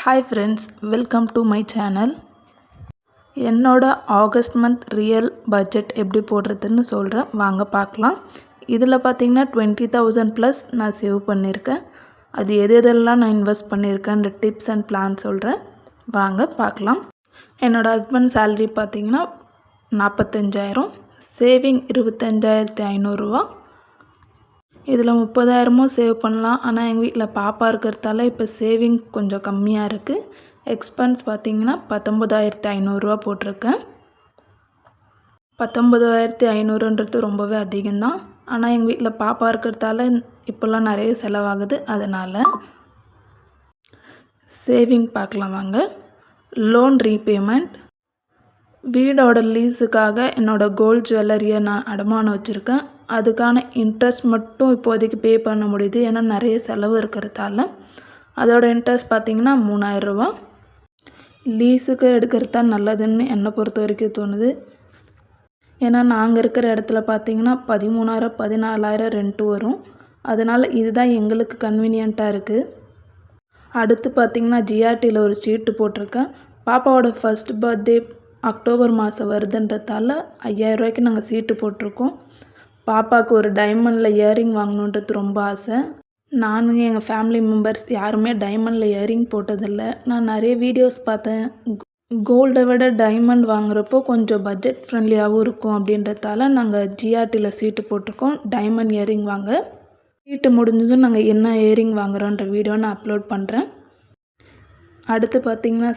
Hi friends, welcome to my channel. என்னோட August month real budget எப்படி போடுறதுன்னு சொல்கிறேன், வாங்க பார்க்கலாம். இதில் பார்த்தீங்கன்னா 20,000 ப்ளஸ் நான் சேவ் பண்ணியிருக்கேன். அது எதெல்லாம் நான் இன்வெஸ்ட் பண்ணியிருக்கேன்ற டிப்ஸ் அண்ட் பிளான் சொல்கிறேன், வாங்க பார்க்கலாம். என்னோடய ஹஸ்பண்ட் சேலரி பார்த்தீங்கன்னா 45,000, சேவிங் 25,500 இதில் 30,000 சேவ் பண்ணலாம். ஆனால் எங்கள் வீட்டில் பாப்பா இருக்கிறதால இப்போ சேவிங் கொஞ்சம் கம்மியாக இருக்குது. எக்ஸ்பென்ஸ் பார்த்திங்கன்னா 19,500 போட்டிருக்கேன். 19,500 ரொம்பவே அதிகம்தான். ஆனால் எங்கள் வீட்டில் பாப்பா இருக்கிறதால இப்போல்லாம் நிறைய செலவாகுது. அதனால் சேவிங் பார்க்கலாம் வாங்க. லோன் ரீபேமெண்ட், வீடோட லீஸுக்காக என்னோடய கோல்ட் ஜுவல்லரியை நான் அடமானம் வச்சுருக்கேன். அதுக்கான இன்ட்ரெஸ்ட் மட்டும் இப்போதைக்கு பே பண்ண முடியுது, ஏன்னா நிறைய செலவு இருக்கிறதால. அதோட இன்ட்ரெஸ்ட் பார்த்திங்கன்னா 3,000. லீஸுக்கு எடுக்கிறது தான் நல்லதுன்னு என்னை பொறுத்த வரைக்கும் தோணுது. ஏன்னா நாங்கள் இருக்கிற இடத்துல பார்த்திங்கன்னா 13,000 14,000 ரெண்ட்டு வரும். அதனால் இதுதான் எங்களுக்கு கன்வீனியண்ட்டாக இருக்குது. அடுத்து பார்த்திங்கன்னா ஜிஆர்டியில் ஒரு சீட்டு போட்டிருக்கேன். பாப்பாவோட ஃபஸ்ட் பர்த்டே அக்டோபர் மாதம் வருதுன்றதால 5,000 நாங்கள் சீட்டு போட்டிருக்கோம். பாப்பாவுக்கு ஒரு டைமண்டில் இயரிங் வாங்கணுன்றது ரொம்ப ஆசை. நானும் எங்கள் ஃபேமிலி மெம்பர்ஸ் யாருமே டைமண்டில் இயரிங் போட்டதில்லை. நான் நிறைய வீடியோஸ் பார்த்தேன். கோல்டை விட டைமண்ட் வாங்குறப்போ கொஞ்சம் பட்ஜெட் ஃப்ரெண்ட்லியாகவும் இருக்கும் அப்படின்றதால நாங்கள் ஜிஆர்டியில் சீட்டு போட்டிருக்கோம் டைமண்ட் இயரிங் வாங்க. சீட்டு முடிஞ்சதும் நாங்கள் என்ன இயரிங் வாங்குகிறோன்ற வீடியோ நான் அப்லோட் பண்ணுறேன். அடுத்து பார்த்திங்கன்னா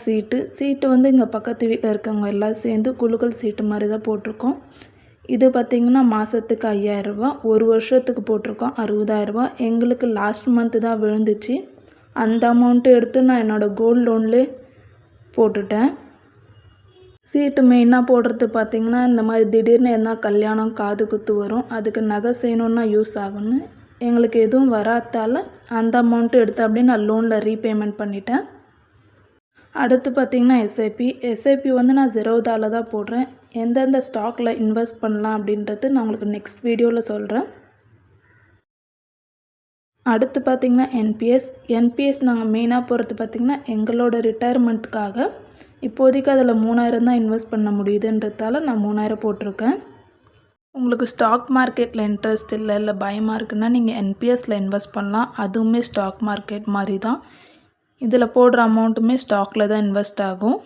சீட்டு வந்து இங்கே பக்கத்து வீட்டில் இருக்கவங்க எல்லாம் சேர்ந்து குலுக்கல் சீட்டு மாதிரி தான் போட்டிருக்கோம். இது பார்த்திங்கன்னா மாதத்துக்கு 5,000, ஒரு வருஷத்துக்கு போட்டிருக்கோம் 60,000. எங்களுக்கு லாஸ்ட் மந்த்து தான் விழுந்துச்சு. அந்த அமௌண்ட்டு எடுத்து நான் என்னோடய கோல்டு லோன்லேயே போட்டுட்டேன். சீட்டு மெயினாக போடுறது பார்த்திங்கன்னா இந்த மாதிரி திடீர்னு எதனா கல்யாணம் காது குத்து வரும், அதுக்கு நகை செய்யணுன்னா யூஸ் ஆகும்னு. எங்களுக்கு எதுவும் வராதால் அந்த அமௌண்ட்டு எடுத்து அப்படியே நான் லோனில் ரீபேமெண்ட் பண்ணிட்டேன். அடுத்து பார்த்திங்கன்னா எஸ்ஐபி வந்து நான் ஜெரோதாவில் தான் போடுறேன். எந்தெந்த ஸ்டாக்கில் இன்வெஸ்ட் பண்ணலாம் அப்படின்றது நான் உங்களுக்கு நெக்ஸ்ட் வீடியோவில் சொல்கிறேன். அடுத்து பார்த்திங்கன்னா என்பிஎஸ் நாங்கள் மெயினாக போகிறது பார்த்திங்கன்னா எங்களோட ரிட்டையர்மெண்ட்டுக்காக. இப்போதைக்கு அதில் 3,000 தான் இன்வெஸ்ட் பண்ண முடியுதுன்றதால நான் 3,000 போட்டிருக்கேன். உங்களுக்கு ஸ்டாக் மார்க்கெட்டில் இன்ட்ரெஸ்ட் இல்லை பயமாக இருக்குன்னா நீங்கள் என்பிஎஸ்சில் இன்வெஸ்ட் பண்ணலாம். அதுவுமே ஸ்டாக் மார்க்கெட் மாதிரி தான். இதில் போடுற அமௌண்ட்டுமே ஸ்டாக்கில் தான் இன்வெஸ்ட் ஆகும்.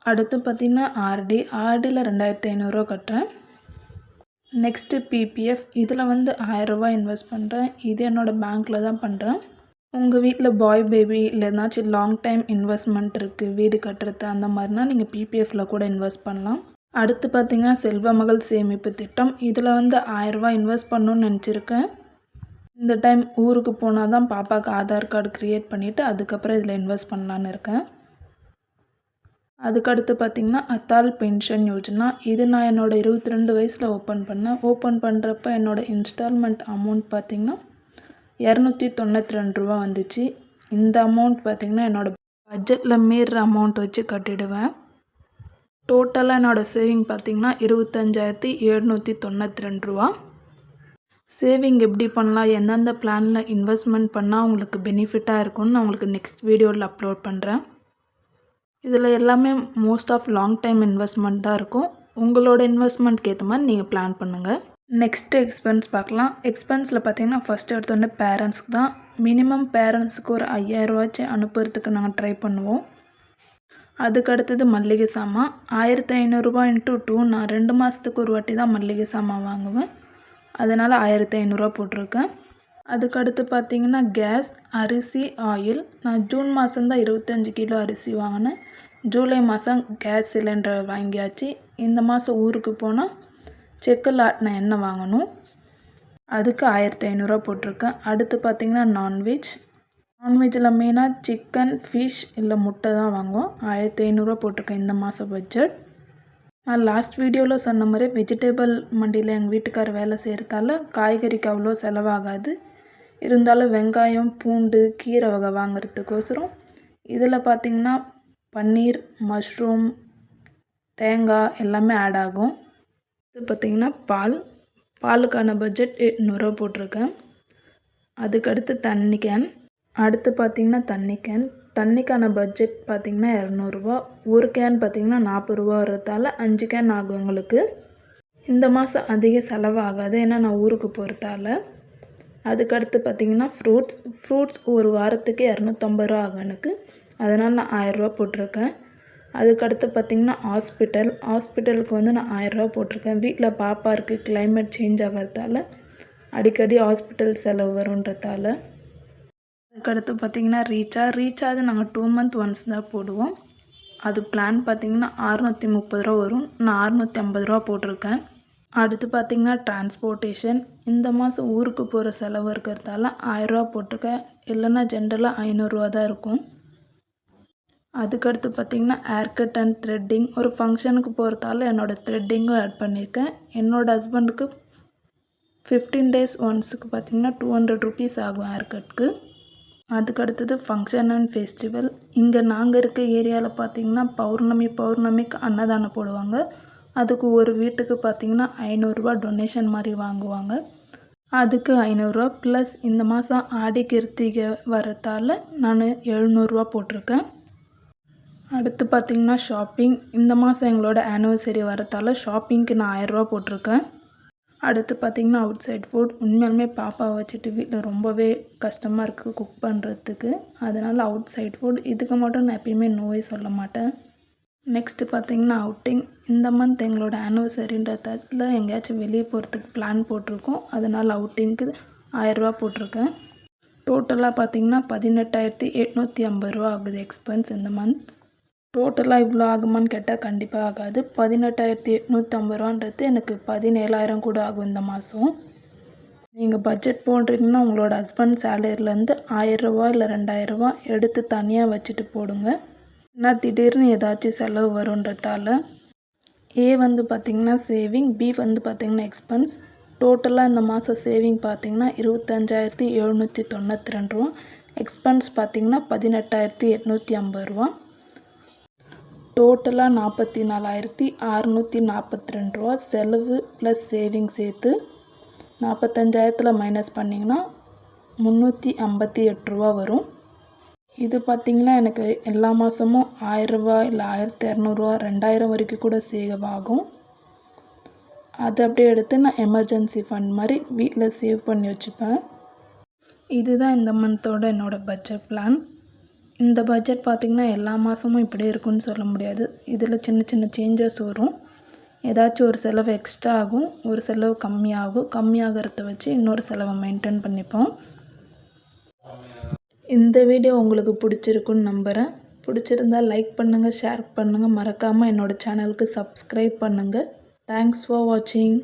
அடுத்து பார்த்திங்கன்னா ஆர்டியில் 2,500 கட்டுறேன். நெக்ஸ்ட்டு பிபிஎஃப், இதில் வந்து 1,000 இன்வெஸ்ட் பண்ணுறேன். இது என்னோடய பேங்க்கில் தான் பண்ணுறேன். உங்கள் வீட்டில் பாய் பேபி இல்லை ஏதாச்சும் லாங் டைம் இன்வெஸ்ட்மெண்ட் இருக்குது, வீடு கட்டுறது அந்த மாதிரினா நீங்கள் பிபிஎஃப்பில் கூட இன்வெஸ்ட் பண்ணலாம். அடுத்து பார்த்திங்கன்னா செல்வ மகள் சேமிப்பு திட்டம், இதில் வந்து 1,000 இன்வெஸ்ட் பண்ணணுன்னு நினச்சிருக்கேன். இந்த டைம் ஊருக்கு போனால் தான் பாப்பாவுக்கு ஆதார் கார்டு க்ரியேட் பண்ணிவிட்டு அதுக்கப்புறம் இதில் இன்வெஸ்ட் பண்ணலான்னு இருக்கேன். அதுக்கடுத்து பார்த்திங்கன்னா அத்தால் பென்ஷன் யோஜனா, இது நான் என்னோடய 22 வயசில் ஓப்பன் பண்ணேன். ஓப்பன் பண்ணுறப்ப என்னோடய இன்ஸ்டால்மெண்ட் அமௌண்ட் பார்த்திங்கன்னா 292 வந்துச்சு. இந்த அமௌண்ட் பார்த்திங்கன்னா என்னோடய பட்ஜெட்டில் மீறுற அமௌண்ட் வச்சு கட்டிடுவேன். டோட்டலாக என்னோடய சேவிங் பார்த்திங்கன்னா 25,792. சேவிங் எப்படி பண்ணலாம், எந்தெந்த பிளானில் இன்வெஸ்ட்மெண்ட் பண்ணால் உங்களுக்கு பெனிஃபிட்டாக இருக்கும்னு நான் உங்களுக்கு நெக்ஸ்ட் வீடியோவில் அப்லோட் பண்ணுறேன். இதில் எல்லாமே most of long time investment தான் இருக்கும். உங்களோட இன்வெஸ்ட்மெண்ட்க்கு ஏற்ற மாதிரி நீங்கள் பிளான் பண்ணுங்கள். நெக்ஸ்ட்டு எக்ஸ்பென்ஸ் பார்க்கலாம். எக்ஸ்பென்ஸில் பார்த்திங்கன்னா ஃபஸ்ட்டு எடுத்தோடனே பேரண்ட்ஸ்க்கு தான். மினிமம் பேரண்ட்ஸுக்கு ஒரு 5,000 அனுப்புறதுக்கு நாங்கள் ட்ரை பண்ணுவோம். அதுக்கடுத்தது மல்லிகை சாமான் 1,500 × 2, நான் 2 மாதத்துக்கு ஒரு வாட்டி தான் மல்லிகை சாமான் வாங்குவேன். அதனால் 1,500 போட்டிருக்கேன். அதுக்கடுத்து பார்த்திங்கன்னா கேஸ், அரிசி, ஆயில். நான் ஜூன் மாதம்தான் 25 கிலோ அரிசி வாங்கினேன். ஜூலை மாதம் கேஸ் சிலிண்டர் வாங்கியாச்சு. இந்த மாதம் ஊருக்கு போனால் செக்கில் ஆட்டின எண்ணெய் வாங்கணும், அதுக்கு 1,500 போட்டிருக்கேன். அடுத்து பார்த்திங்கன்னா நான்வெஜ்ஜில் மெயினாக சிக்கன், ஃபிஷ் இல்லை முட்டை தான் வாங்குவோம். 1,500 போட்டிருக்கேன் இந்த மாதம் பட்ஜெட். நான் லாஸ்ட் வீடியோவில் சொன்ன மாதிரி வெஜிடபிள் மண்டியில் எங்கள் வீட்டுக்கார் வேலை செய்கிறதால காய்கறிக்கு அவ்வளோ செலவாகாது. இருந்தாலும் வெங்காயம், பூண்டு, கீரை வகை வாங்குறதுக்கோசரம் இதில் பார்த்திங்கன்னா பன்னீர், மஷ்ரூம், தேங்காய் எல்லாமே ஆட் ஆகும். இது பார்த்திங்கன்னா பாலுக்கான பட்ஜெட் 800 போட்டிருக்கேன். அதுக்கடுத்து தண்ணி கேன். அடுத்து பார்த்திங்கன்னா தண்ணி கேன். தண்ணிக்கான பட்ஜெட் பார்த்திங்கன்னா 200 ஒரு கேன் பார்த்திங்கன்னா 40 வரதால 5 கேன் ஆகும் எங்களுக்கு. இந்த மாதம் அதிக செலவாகாது, ஏன்னா நான் ஊருக்கு போகிறதால. அதுக்கடுத்து பார்த்திங்கன்னா ஃப்ரூட்ஸ் ஒரு வாரத்துக்கு 250 ஆகும் எனக்கு. அதனால் நான் 1000 போட்டிருக்கேன். அதுக்கடுத்து பார்த்திங்கன்னா ஹாஸ்பிட்டலுக்கு வந்து நான் 1000 போட்டிருக்கேன். வீட்டில் பாப்பா இருக்குது, கிளைமேட் சேஞ்ச் ஆகிறதால அடிக்கடி ஹாஸ்பிட்டல் செலவு வருன்றதால. அதுக்கடுத்து பார்த்திங்கன்னா ரீசார்ஜ் நாங்கள் 2 மந்த் ஒன்ஸ் தான் போடுவோம். அது பிளான் பார்த்திங்கன்னா 630 வரும். நான் 650 போட்டிருக்கேன். அடுத்து பார்த்திங்கன்னா டிரான்ஸ்போர்ட்டேஷன். இந்த மாதம் ஊருக்கு போகிற செலவு இருக்கிறதால 1000 போட்டிருக்கேன். இல்லைன்னா ஜென்ரலாக 500 தான் இருக்கும். அதுக்கடுத்து பார்த்திங்கன்னா ஹேர் கட் அண்ட் த்ரெட்டிங். ஒரு ஃபங்க்ஷனுக்கு போகிறதால என்னோடய த்ரெட்டிங்கும் ஆட் பண்ணியிருக்கேன். என்னோடய ஹஸ்பண்டுக்கு 15 days ஒன்ஸுக்கு பார்த்திங்கன்னா 200 rupees ஆகும் ஹேர் கட்டுக்கு. அதுக்கடுத்தது ஃபங்க்ஷன் அண்ட் ஃபெஸ்டிவல். இங்கே நாங்கள் இருக்க ஏரியாவில் பார்த்திங்கன்னா பௌர்ணமிக்கு அன்னதானம் போடுவாங்க. அதுக்கு ஒரு வீட்டுக்கு பார்த்திங்கன்னா 500 டொனேஷன் மாதிரி வாங்குவாங்க. அதுக்கு 500 ப்ளஸ் இந்த மாதம் ஆடி கிருத்திகை வரதால் நான் 700 போட்டிருக்கேன். அடுத்து பார்த்திங்கன்னா ஷாப்பிங். இந்த மாதம் எங்களோட ஆனிவர்சரி வரதால் ஷாப்பிங்க்கு நான் 1000 போட்டிருக்கேன். அடுத்து பார்த்திங்கன்னா அவுட் சைட் ஃபுட். உண்மையாலுமே பாப்பாவை வச்சுட்டு வீட்டில் ரொம்பவே கஷ்டமாக இருக்குது குக் பண்ணுறதுக்கு. அதனால் அவுட் சைட் ஃபுட் இதுக்கு மட்டும் நான் எப்பயுமே நோவே சொல்ல மாட்டேன். நெக்ஸ்ட்டு பார்த்திங்கன்னா அவுட்டிங். இந்த மந்த் எங்களோட ஆனிவர்சரின்றதால எங்கேயாச்சும் வெளியே போகிறதுக்கு பிளான் போட்டிருக்கோம். அதனால் அவுட்டிங்க்கு 1000 போட்டிருக்கேன். டோட்டலாக பார்த்திங்கன்னா 18,850 ஆகுது எக்ஸ்பென்ஸ் இந்த மந்த். டோட்டலாக இவ்வளோ ஆகுமான்னு கேட்டால் கண்டிப்பாக ஆகாது. 18,850 எனக்கு 17,000 கூட ஆகும் இந்த மாதம். நீங்கள் பட்ஜெட் போடுறீங்கன்னா உங்களோட ஹஸ்பண்ட் சேலரிலேருந்து 1000 இல்லை 2000 எடுத்து தனியாக வச்சுட்டு போடுங்க. ஏன்னா திடீர்னு ஏதாச்சும் செலவு வருன்றதால. வந்து பார்த்திங்கன்னா சேவிங், பி வந்து பார்த்திங்கன்னா எக்ஸ்பென்ஸ். டோட்டலாக இந்த மாதம் சேவிங் பார்த்திங்கன்னா 25,792 எக்ஸ்பென்ஸ் பார்த்திங்கன்னா 18,850 டோட்டலாக 44,642 செலவு ப்ளஸ் சேவிங் சேர்த்து 45,000 மைனஸ் பண்ணிங்கன்னா 358 வரும். இது பார்த்திங்கன்னா எனக்கு எல்லா மாதமும் 1000 இல்லை 1200 2000 வரைக்கும் கூட சேவ் ஆகும். அது அப்படியே எடுத்து நான் எமர்ஜென்சி ஃபண்ட் மாதிரி வீட்டில் சேவ் பண்ணி வச்சுப்பேன். இதுதான் இந்த மந்தோட என்னோடய பட்ஜெட் பிளான். இந்த பட்ஜெட் பார்த்திங்கன்னா எல்லா மாதமும் இப்படியே இருக்குன்னு சொல்ல முடியாது. இதில் சின்ன சேஞ்சஸ் வரும். ஏதாச்சும் ஒரு செலவு எக்ஸ்ட்ரா ஆகும், ஒரு செலவு கம்மியாகும். கம்மியாகிறத வச்சு இன்னொரு செலவை மெயின்டைன் பண்ணிப்போம். இந்த வீடியோ உங்களுக்கு பிடிச்சிருக்குன்னு நம்புகிறேன். பிடிச்சிருந்தால் லைக் பண்ணுங்கள், ஷேர் பண்ணுங்கள். மறக்காமல் என்னோடய சேனலுக்கு சப்ஸ்கிரைப் பண்ணுங்கள். தேங்க்ஸ் ஃபார் வாட்சிங்.